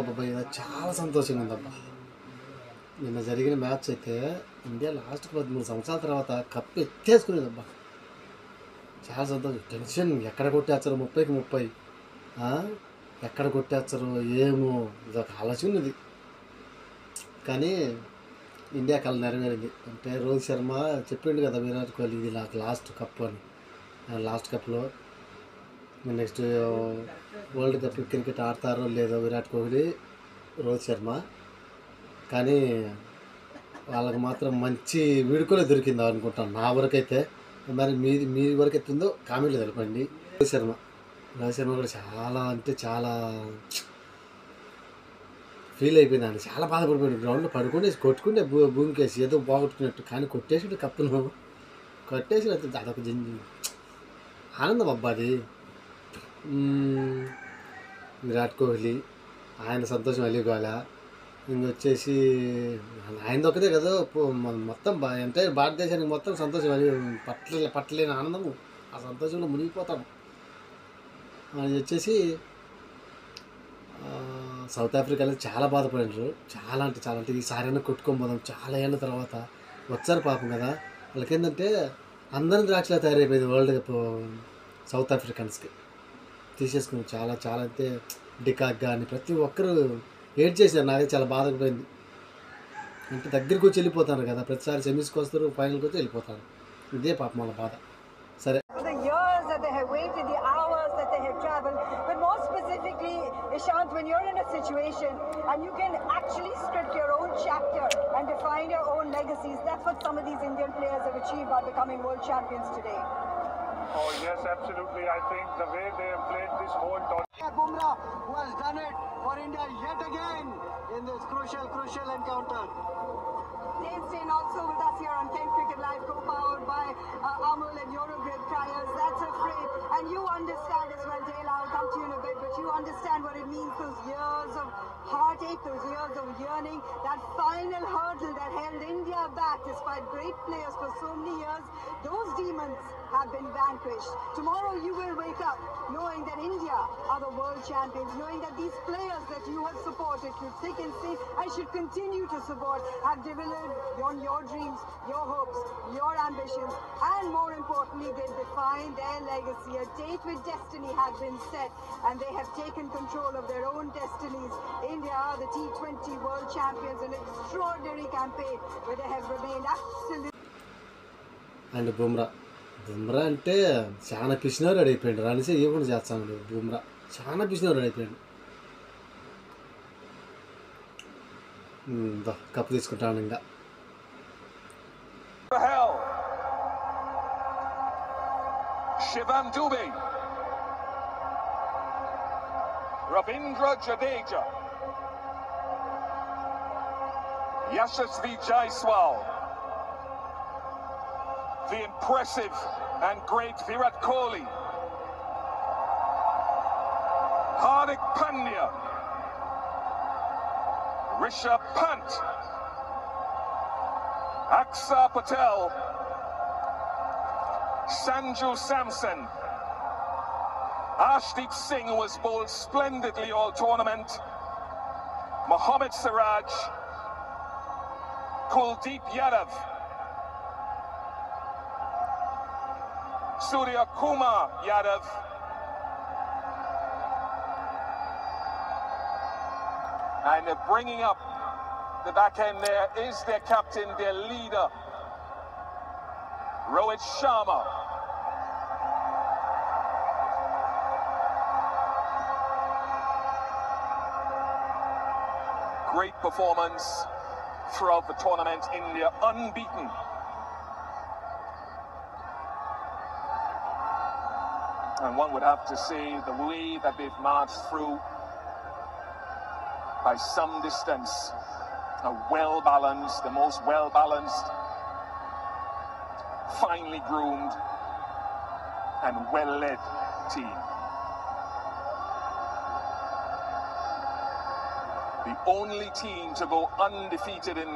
అబ్బాబ్బాబ్బా చాలా సంతోషంగా ఉందబ్బా. నిన్న జరిగిన మ్యాచ్ అయితే ఇండియా లాస్ట్ 13 సంవత్సరాల తర్వాత కప్ ఎత్తేసుకునేదబ్బా. చాలా సంతోషం. టెన్షన్ ఎక్కడ కొట్టేస్తారు 30కి 30, ఎక్కడ కొట్టేస్తారు ఏమో ఇదొక ఆలోచన ఉంది. కానీ ఇండియా కళ నెరవేరింది. అంటే రోహిత్ శర్మ చెప్పిండు కదా విరాట్ కోహ్లీ ఇది నాకు లాస్ట్ కప్ అని. లాస్ట్ కప్లో నెక్స్ట్ వరల్డ్ కప్ క్రికెట్ ఆడతారో లేదో విరాట్ కోహ్లీ, రోహిత్ శర్మ. కానీ వాళ్ళకి మాత్రం మంచి వీడుకోలే దొరికింది అనుకుంటాను నా వరకైతే. మరి మీ వరకు ఎత్తుందో కామెంట్లో తెలపండి. రోహిత్ శర్మ కూడా చాలా అంటే చాలా ఫీల్ అయిపోయింది. చాలా బాధపడిపోయాడు. గ్రౌండ్లో పడుకునేసి కొట్టుకుంటే భూమికేసి ఏదో బాగొట్టుకున్నట్టు. కానీ కొట్టేసి కప్పును కొట్టేసి అదొక ఆనందం అబ్బా అది. విరాట్ కోహ్లీ ఆయన సంతోషం అలిగాల. ఇంకొచ్చేసి ఆయనది ఒకటే కదా మొత్తం ఎంటైర్ భారతదేశానికి మొత్తం సంతోషం పట్టలేని ఆనందము. ఆ సంతోషంలో మునిగిపోతాం. అది వచ్చేసి సౌత్ ఆఫ్రికాలో చాలా బాధపడినారు. చాలా అంటే ఈసారైనా కొట్టుకొని పోదాం చాలా ఏళ్ళ తర్వాత వచ్చారు పాపం కదా. వాళ్ళకి ఏంటంటే అందరం ద్రాక్షలా తయారైపోయింది వరల్డ్ కప్ సౌత్ ఆఫ్రికన్స్కి తీసేసుకుని. చాలా అయితే డికాక్ కానీ ప్రతి ఒక్కరు ఏడ్ చేశారు. నాకైతే చాలా బాధపడింది. అంటే దగ్గరికి వచ్చి వెళ్ళిపోతాను కదా, ప్రతిసారి సెమీస్కి వస్తారు, ఫైనల్కి వచ్చి వెళ్ళిపోతాను. ఇదే పాపం వాళ్ళ బాధ. సరే, But more specifically, Ishant, when you're in a situation and you can actually script your own chapter and define your own legacies, that's what some of these Indian players have achieved by becoming world champions today. Oh yes, absolutely. I think the way they have played this whole tournament. Bumrah, who has done it for India yet again in this crucial encounter. Dave Steyn also with us here on Kent Cricket Live, co-powered by Amul and Eurogrid Tyres. That's a frame, and you understand as well, Dale. I'll come to you in a bit, but you understand what it means. Those years of heartache, those years of yearning, that final hurdle that held India back despite great players for so many years. Those demons have been vanquished. Tomorrow you will wake up knowing that India are the world champions, knowing that these players that you have supported through thick and thin and should continue to support have delivered on your dreams, your hopes, your ambitions, and more importantly, they define their legacy. A date with destiny has been set and they have taken control of their own destinies. India are the T20 world champions, an extraordinary campaign where they have remained absolutely. And Bumrah అంటే చాలా పిచ్చినవారు అయిపోయాడు. Runs ఇవ్వకుండా చేస్తాను. బుమ్రా చాలా పిచ్చినవారు అయిపోయాడు. Cup తీసుకుంటాను ఇంకా. Shivam Dube, Ravindra Jadeja, Yashasvi Jaiswal, the impressive and great Virat Kohli, Hardik Pandya, Rishabh Pant, Akshar Patel, Sanju Samson, Arshdeep Singh, who has bowled splendidly all tournament, Mohammad Siraj, Kuldeep Yadav, Surya Kumar Yadav, and bringing up the back end there is their captain, their leader, Rohit Sharma. Great performance throughout the tournament. India unbeaten. And one would have to say the way that they've marched through by some distance, a well-balanced, the most well-balanced, finely groomed and well-led team. The only team to go undefeated in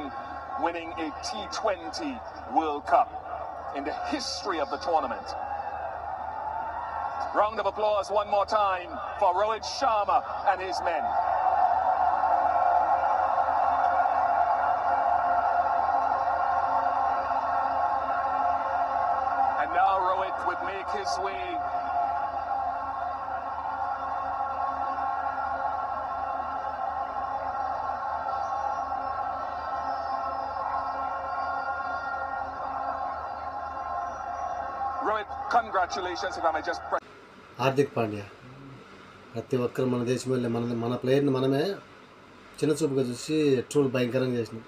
winning a T20 World Cup in the history of the tournament. Round of applause one more time for Rohit Sharma and his men. his way. Rohit, congratulations, if I may just press. Hardik Pandya ప్రతి ఒక్కరు మన దేశం వెళ్ళి మన ప్లేయర్ని మనమే చిన్న చూపుగా చూసి troll భయంకరంగా చేసినాం.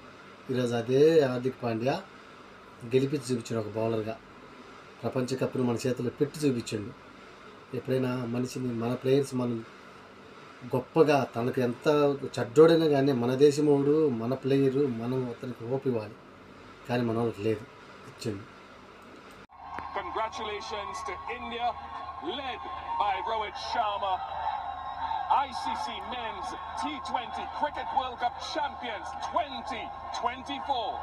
ఈరోజు అదే హార్దిక్ పాండ్యా గెలిపించి చూపించాడు ఒక బౌలర్గా. ప్రపంచ కప్ను మన చేతిలో పెట్టి చూపించాడు. ఎప్పుడైనా మనిషిని మన ప్లేయర్స్ మనం గొప్పగా తనకు ఎంత చెడ్డోడైనా కానీ మన దేశమోడు మన ప్లేయరు మనం అతనికి హోప్ ఇవ్వాలి, కానీ మన వాళ్ళకి లేదు, ఇచ్చిండు. Congratulations to India, led by Rohit Sharma, ICC Men's T20 Cricket World Cup champions 2024.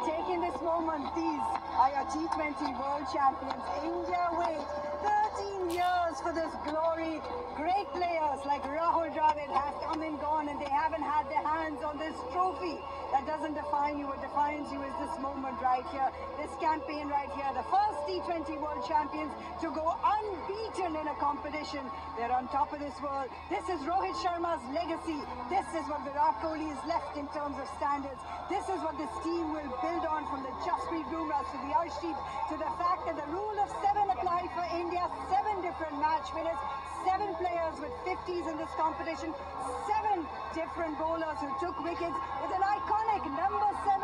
Take in this moment. These are your T20 World Champions. India wait 13 years for this glory. Great players like Rahul Dravid have come and gone, and they haven't had their hands on this trophy. That doesn't define you. What defines you is this moment right here, this campaign right here. The first T20 World Champions to go unbeaten in a competition. They're on top of this world. This is Rohit Sharma's legacy. This is what Virat Kohli has left in terms of standards. This is what this team will build on, from the Jasprit Bumrah to the Arshdeep to the fact that the rule of 7 applied for India. 7 different match winners, 7 players with 50s in this competition, 7 different bowlers who took wickets with an iconic number 7.